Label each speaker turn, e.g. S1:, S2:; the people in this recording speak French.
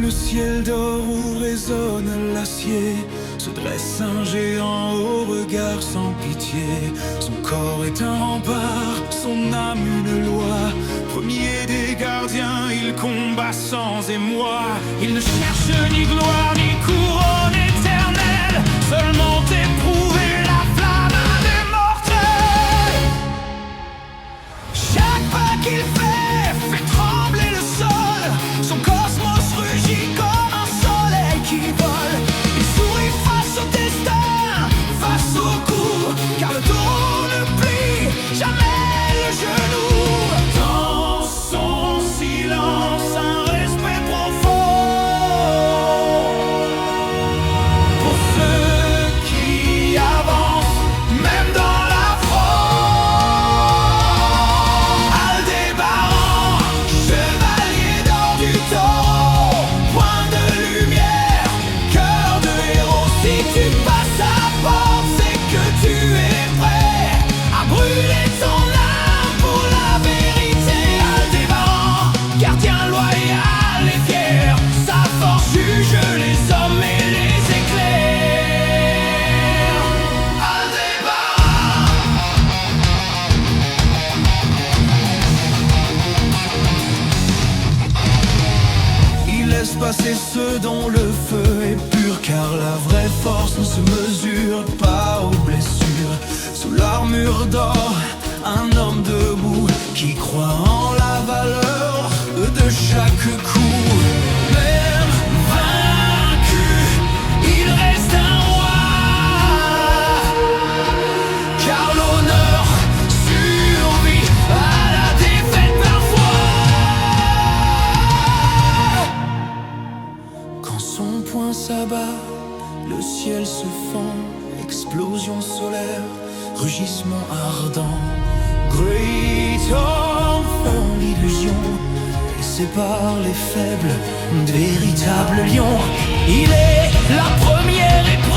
S1: le ciel d'or où résonne l'acier, se dresse un géant au regard sans pitié. Son corps est un rempart, son âme une loi. Premier des gardiens, il combat sans émoi. Il ne cherche ni gloire ni couronne éternelle, seulement éprouver la flamme immortelle. Chaque pas qu'il fait trembler le sol. Son cosmos rugit comme un soleil qui vole. Il sourit face au destin, face au coup, car le taureau ne plie jamais le genou. Dans son silence, un respect profond pour ceux qui avancent, même dans l'affront. Aldébaran, chevalier d'or du taureau, point de lumière, cœur de héros. Si tu passes à porte, c'est que tu es prêt à brûler ton âme pour la vérité. Aldébaran, gardien loyal et fier, sa force juge les hommes et les éclairs. Aldébaran. Il laisse passer ceux dont le feu est pur, car la vraie force ne se mesure pas aux blessures. Sous l'armure d'or, un homme debout qui croit en la valeur de chaque coup. Même vaincu, il reste un roi, car l'honneur survit à la défaite parfois. Quand son poing s'abat, le ciel se fend, explosion solaire, rugissement ardent. Great enfant, l'illusion, il sépare les faibles de véritables lions. Il est la première épreuve.